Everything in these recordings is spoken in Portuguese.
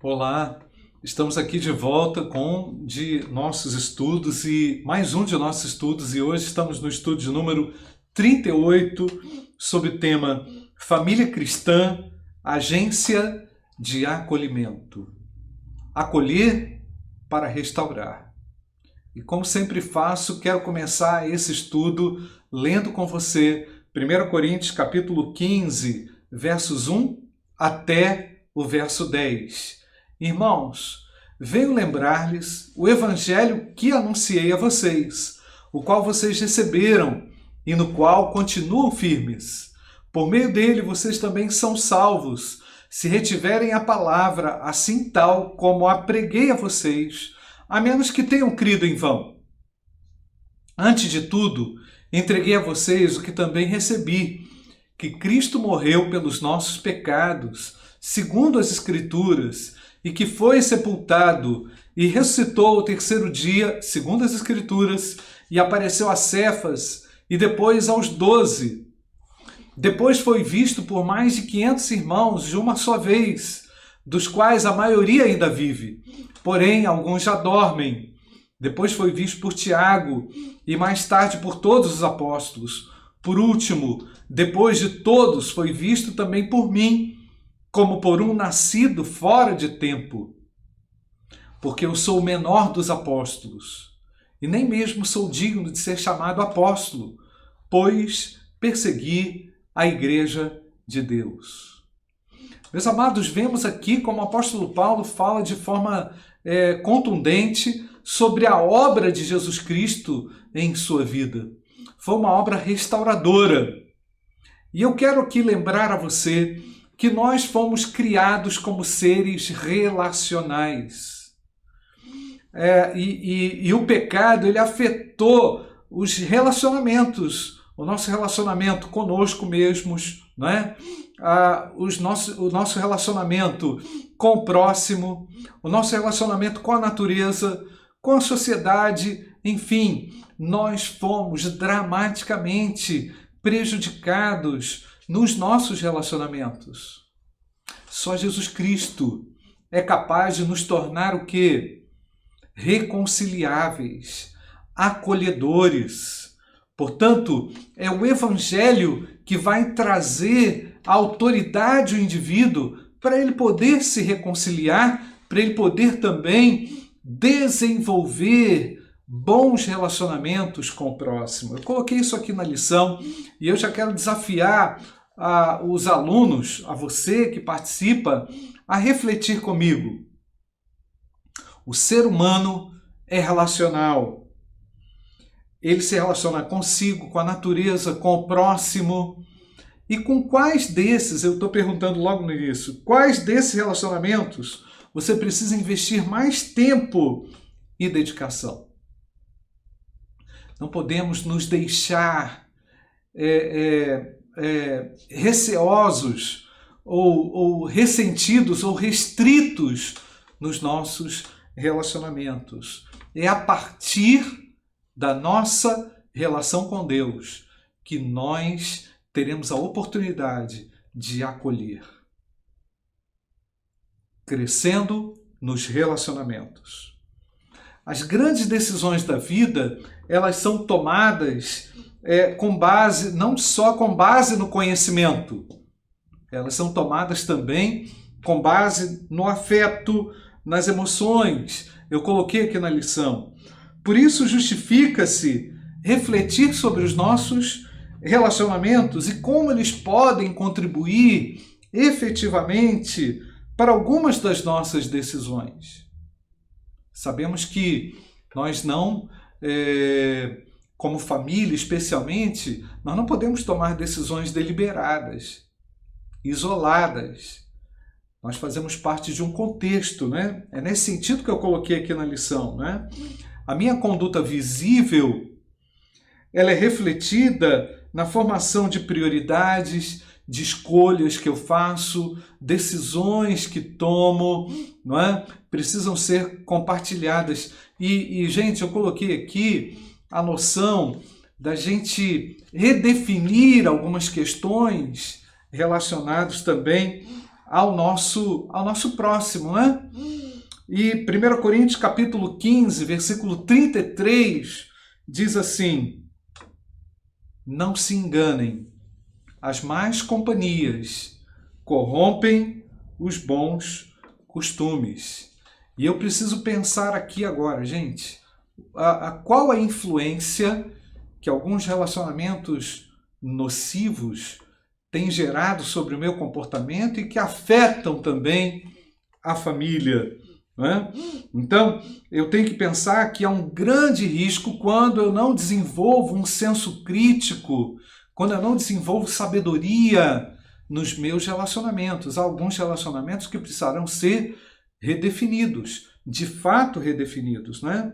Olá, estamos aqui de volta com um de nossos estudos e mais um de nossos estudos e hoje estamos no estudo de número 38 sobre o tema Família Cristã, Agência de Acolhimento. Acolher para restaurar. E como sempre faço, quero começar esse estudo lendo com você 1 Coríntios capítulo 15, versos 1 até o verso 10. Irmãos, venho lembrar-lhes o evangelho que anunciei a vocês, o qual vocês receberam e no qual continuam firmes. Por meio dele vocês também são salvos, se retiverem a palavra assim tal como a preguei a vocês, a menos que tenham crido em vão. Antes de tudo, entreguei a vocês o que também recebi, que Cristo morreu pelos nossos pecados, segundo as Escrituras, e que foi sepultado e ressuscitou ao terceiro dia, segundo as Escrituras, e apareceu a Cefas e depois aos 12. Depois foi visto por mais de 500 irmãos de uma só vez, dos quais a maioria ainda vive, porém alguns já dormem. Depois foi visto por Tiago e mais tarde por todos os apóstolos. Por último, depois de todos, foi visto também por mim, como por um nascido fora de tempo, porque eu sou o menor dos apóstolos, e nem mesmo sou digno de ser chamado apóstolo, pois persegui a igreja de Deus. Meus amados, vemos aqui como o apóstolo Paulo fala de forma contundente sobre a obra de Jesus Cristo em sua vida. Foi uma obra restauradora. E eu quero aqui lembrar a você que nós fomos criados como seres relacionais. E o pecado, ele afetou os relacionamentos, o nosso relacionamento conosco mesmos, não é? O nosso relacionamento com o próximo, o nosso relacionamento com a natureza, com a sociedade, enfim, nós fomos dramaticamente prejudicados nos nossos relacionamentos. Só Jesus Cristo é capaz de nos tornar o quê? Reconciliáveis, acolhedores. Portanto, é o Evangelho que vai trazer a autoridade ao indivíduo para ele poder se reconciliar, para ele poder também desenvolver bons relacionamentos com o próximo. Eu coloquei isso aqui na lição e eu já quero desafiar os alunos, a você que participa, a refletir comigo. O ser humano é relacional. Ele se relaciona consigo, com a natureza, com o próximo. E com quais desses, eu estou perguntando logo no início, quais desses relacionamentos você precisa investir mais tempo e dedicação? Não podemos nos deixar receosos ou ressentidos ou restritos nos nossos relacionamentos. É a partir da nossa relação com Deus que nós teremos a oportunidade de acolher, crescendo nos relacionamentos. As grandes decisões da vida, elas são tomadas com base, não só com base no conhecimento, elas são tomadas também com base no afeto, nas emoções. Eu coloquei aqui na lição. Por isso justifica-se refletir sobre os nossos relacionamentos e como eles podem contribuir efetivamente para algumas das nossas decisões. Sabemos que nós não, como família especialmente, nós não podemos tomar decisões deliberadas, isoladas. Nós fazemos parte de um contexto, né? É nesse sentido que eu coloquei aqui na lição, né? A minha conduta visível, ela é refletida na formação de prioridades, de escolhas que eu faço, decisões que tomo, não é? Precisam ser compartilhadas. E, gente, eu coloquei aqui a noção da gente redefinir algumas questões relacionadas também ao nosso próximo, né? E 1 Coríntios capítulo 15, versículo 33, diz assim: não se enganem, as más companhias corrompem os bons costumes. E eu preciso pensar aqui agora, gente, qual a influência que alguns relacionamentos nocivos têm gerado sobre o meu comportamento e que afetam também a família, né? Então, eu tenho que pensar que há um grande risco quando eu não desenvolvo um senso crítico, quando eu não desenvolvo sabedoria nos meus relacionamentos. Há alguns relacionamentos que precisarão ser redefinidos, de fato redefinidos, né?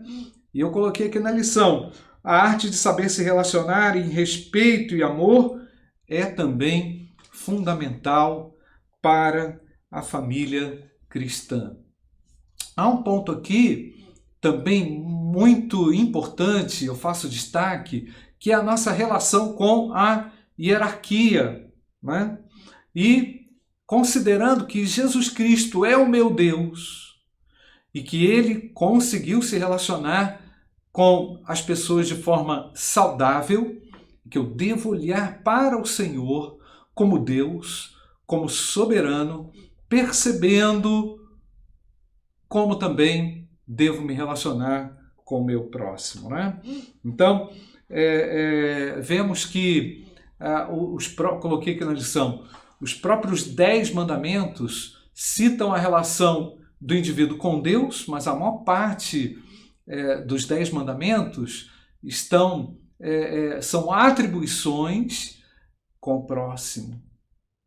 E eu coloquei aqui na lição: a arte de saber se relacionar em respeito e amor é também fundamental para a família cristã. Há um ponto aqui também muito importante, eu faço destaque, que é a nossa relação com a hierarquia, né? E considerando que Jesus Cristo é o meu Deus e que ele conseguiu se relacionar com as pessoas de forma saudável, que eu devo olhar para o Senhor como Deus, como soberano, percebendo como também devo me relacionar com o meu próximo, né? Então, vemos que, coloquei aqui na lição, os próprios 10 mandamentos citam a relação do indivíduo com Deus, mas a maior parte dos 10 mandamentos são atribuições com o próximo,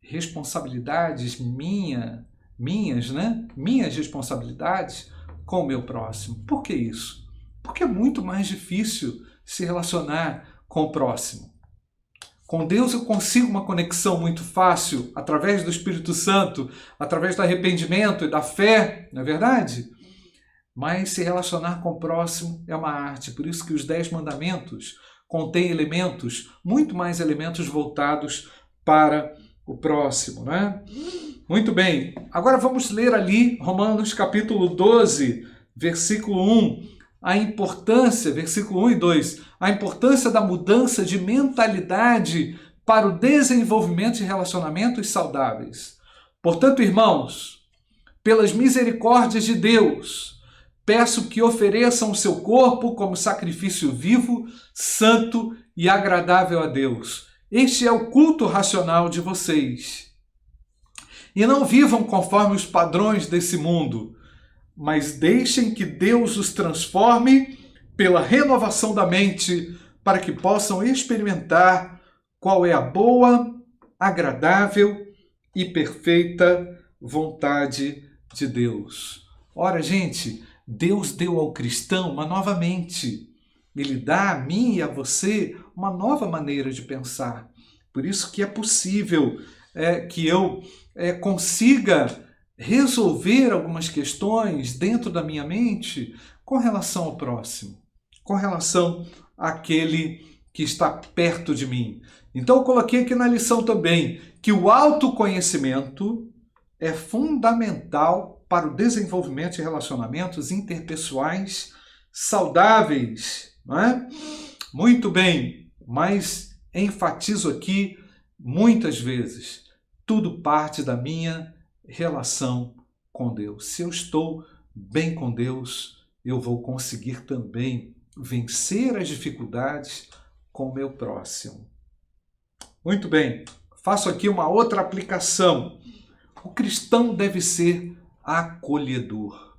responsabilidades minhas, né? Minhas responsabilidades com o meu próximo. Por que isso? Porque é muito mais difícil se relacionar com o próximo. Com Deus eu consigo uma conexão muito fácil através do Espírito Santo, através do arrependimento e da fé, não é verdade? Mas se relacionar com o próximo é uma arte. Por isso que os 10 mandamentos contêm elementos, muito mais elementos voltados para o próximo, né? Muito bem. Agora vamos ler ali Romanos capítulo 12, versículo 1. A importância, versículo 1 e 2, a importância da mudança de mentalidade para o desenvolvimento de relacionamentos saudáveis. Portanto, irmãos, pelas misericórdias de Deus, peço que ofereçam o seu corpo como sacrifício vivo, santo e agradável a Deus. Este é o culto racional de vocês. E não vivam conforme os padrões desse mundo, mas deixem que Deus os transforme pela renovação da mente, para que possam experimentar qual é a boa, agradável e perfeita vontade de Deus. Ora, gente, Deus deu ao cristão uma nova mente. Ele dá a mim e a você uma nova maneira de pensar. Por isso que é possível que eu consiga resolver algumas questões dentro da minha mente com relação ao próximo, com relação àquele que está perto de mim. Então eu coloquei aqui na lição também que o autoconhecimento é fundamental para o desenvolvimento de relacionamentos interpessoais saudáveis, não é? Muito bem, mas enfatizo aqui muitas vezes, tudo parte da minha relação com Deus. Se eu estou bem com Deus, eu vou conseguir também vencer as dificuldades com o meu próximo. Muito bem, faço aqui uma outra aplicação. O cristão deve ser acolhedor,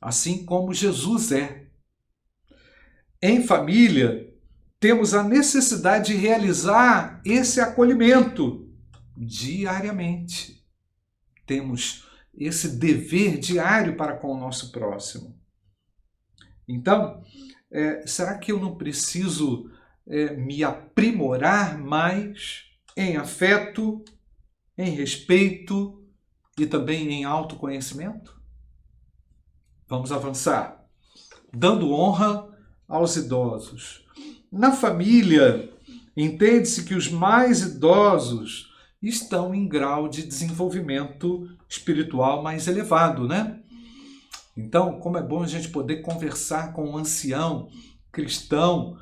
assim como Jesus é. Em família, temos a necessidade de realizar esse acolhimento diariamente. Temos esse dever diário para com o nosso próximo. Então, será que eu não preciso me aprimorar mais em afeto, em respeito e também em autoconhecimento? Vamos avançar. Dando honra aos idosos. Na família, entende-se que os mais idosos estão em grau de desenvolvimento espiritual mais elevado, né? Então, como é bom a gente poder conversar com um ancião cristão,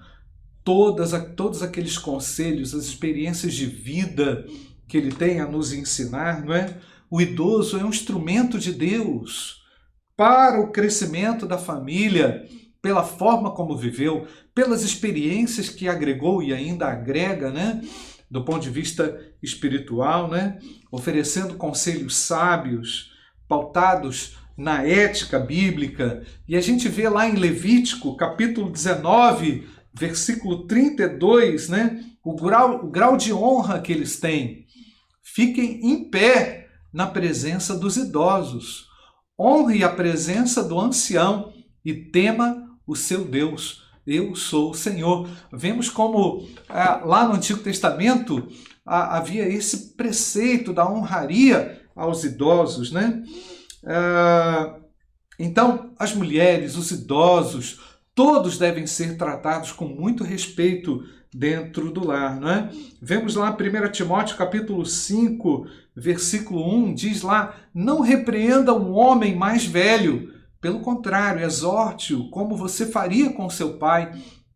todos aqueles conselhos, as experiências de vida que ele tem a nos ensinar, não é? O idoso é um instrumento de Deus para o crescimento da família, pela forma como viveu, pelas experiências que agregou e ainda agrega, né? Do ponto de vista espiritual, né? Oferecendo conselhos sábios, pautados na ética bíblica. E a gente vê lá em Levítico, capítulo 19, versículo 32, né? O grau de honra que eles têm. Fiquem em pé na presença dos idosos. Honre a presença do ancião e tema o seu Deus. Eu sou o Senhor. Vemos como lá no Antigo Testamento havia esse preceito da honraria aos idosos, né? Então, as mulheres, os idosos, todos devem ser tratados com muito respeito dentro do lar, não é? Vemos lá 1 Timóteo capítulo 5, versículo 1, diz lá: não repreenda um homem mais velho, pelo contrário, exorte-o como você faria com seu pai,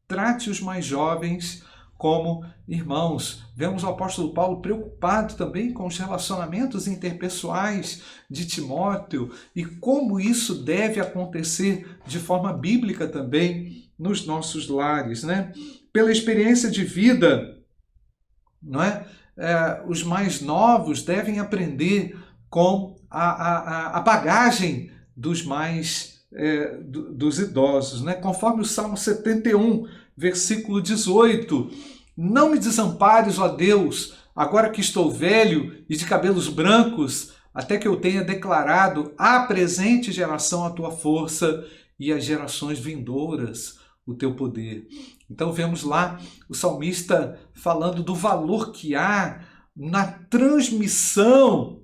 trate os mais jovens como irmãos. Vemos o apóstolo Paulo preocupado também com os relacionamentos interpessoais de Timóteo e como isso deve acontecer de forma bíblica também nos nossos lares, né? Pela experiência de vida, não é? Os mais novos devem aprender com a bagagem dos dos idosos, né? Conforme o Salmo 71, versículo 18: não me desampares, ó Deus, agora que estou velho e de cabelos brancos, até que eu tenha declarado à presente geração a tua força e às gerações vindouras o teu poder. Então vemos lá o salmista falando do valor que há na transmissão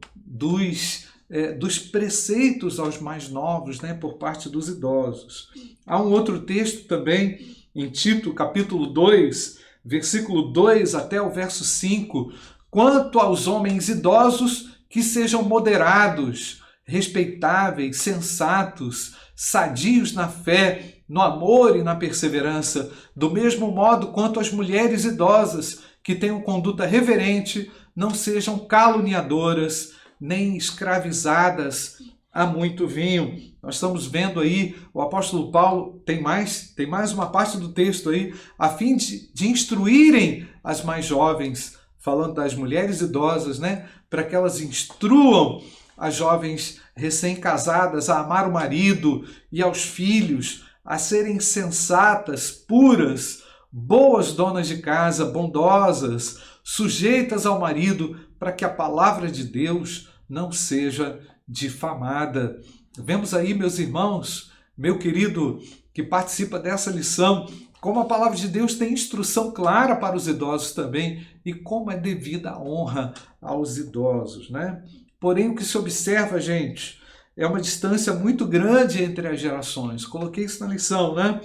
dos preceitos aos mais novos, né, por parte dos idosos. Há um outro texto também em Tito, capítulo 2, versículo 2 até o verso 5. Quanto aos homens idosos, que sejam moderados, respeitáveis, sensatos, sadios na fé, no amor e na perseverança, do mesmo modo quanto as mulheres idosas, que tenham conduta reverente, não sejam caluniadoras, nem escravizadas a muito vinho. Nós estamos vendo aí, o apóstolo Paulo tem mais uma parte do texto aí, a fim de instruírem as mais jovens, falando das mulheres idosas, né? Para que elas instruam as jovens recém-casadas a amar o marido e aos filhos, a serem sensatas, puras, boas donas de casa, bondosas, sujeitas ao marido, para que a palavra de Deus não seja difamada. Vemos aí, meus irmãos, meu querido que participa dessa lição, como a palavra de Deus tem instrução clara para os idosos também e como é devida a honra aos idosos, né? Porém, o que se observa, gente, é uma distância muito grande entre as gerações. Coloquei isso na lição, né?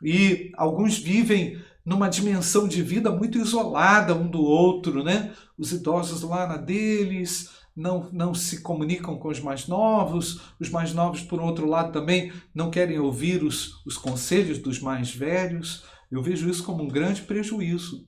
E alguns vivem numa dimensão de vida muito isolada um do outro, né? Os idosos lá na deles, não se comunicam com os mais novos por outro lado também não querem ouvir os conselhos dos mais velhos. Eu vejo isso como um grande prejuízo.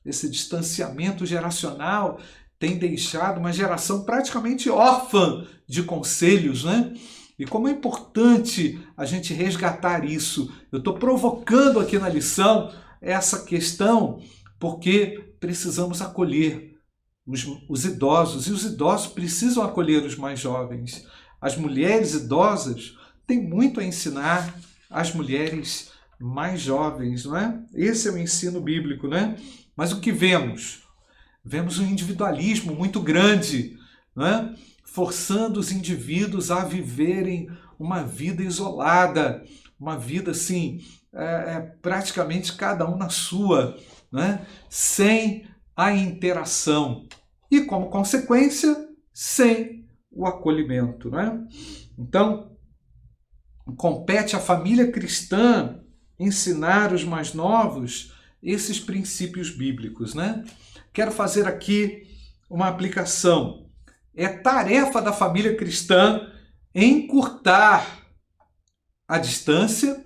Esse distanciamento geracional tem deixado uma geração praticamente órfã de conselhos, né? E como é importante a gente resgatar isso. Eu estou provocando aqui na lição essa questão porque precisamos acolher os idosos, e os idosos precisam acolher os mais jovens. As mulheres idosas têm muito a ensinar às mulheres mais jovens, não é? Esse é o ensino bíblico, né? Mas o que vemos? Vemos um individualismo muito grande, não é? Forçando os indivíduos a viverem uma vida isolada, uma vida assim, praticamente cada um na sua, né? Sem a interação e, como consequência, sem o acolhimento, né? Então, compete à família cristã ensinar os mais novos esses princípios bíblicos, né? Quero fazer aqui uma aplicação. É tarefa da família cristã encurtar a distância,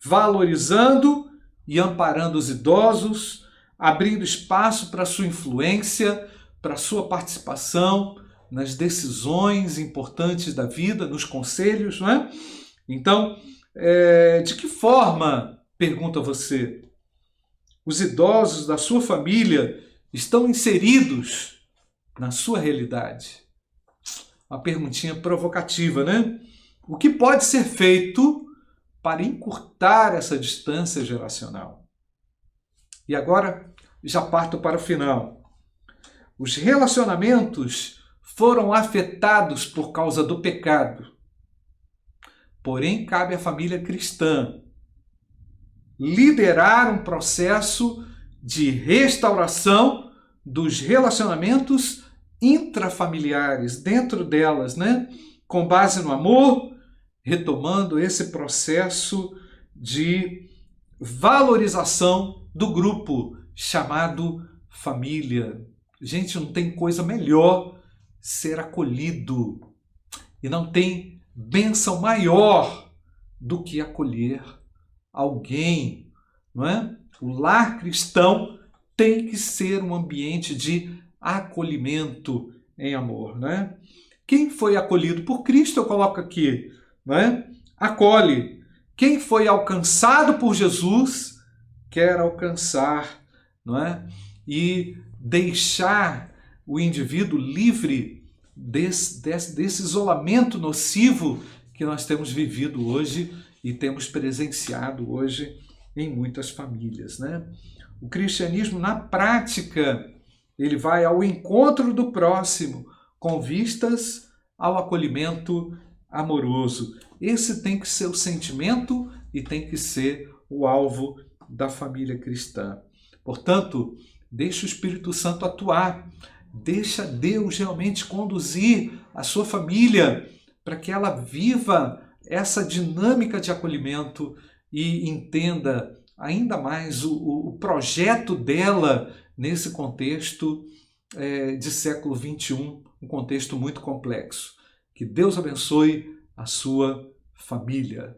valorizando e amparando os idosos, abrindo espaço para a sua influência, para a sua participação nas decisões importantes da vida, nos conselhos, não é? Então, de que forma, pergunta você, os idosos da sua família estão inseridos na sua realidade? Uma perguntinha provocativa, né? O que pode ser feito para encurtar essa distância geracional? E agora, já parto para o final. Os relacionamentos foram afetados por causa do pecado. Porém, cabe à família cristã liderar um processo de restauração dos relacionamentos intrafamiliares, dentro delas, né? Com base no amor, retomando esse processo de valorização do grupo chamado família. Gente, não tem coisa melhor ser acolhido. E não tem bênção maior do que acolher alguém, não é? O lar cristão tem que ser um ambiente de acolhimento em amor, né? Quem foi acolhido por Cristo, eu coloco aqui, não é? Acolhe. Quem foi alcançado por Jesus, quer alcançar, não é? E deixar o indivíduo livre desse isolamento nocivo que nós temos vivido hoje e temos presenciado hoje em muitas famílias, né? O cristianismo, na prática, ele vai ao encontro do próximo com vistas ao acolhimento amoroso. Esse tem que ser o sentimento e tem que ser o alvo da família cristã. Portanto, deixa o Espírito Santo atuar, deixa Deus realmente conduzir a sua família para que ela viva essa dinâmica de acolhimento e entenda ainda mais o projeto dela nesse contexto de século XXI, um contexto muito complexo. Que Deus abençoe a sua família.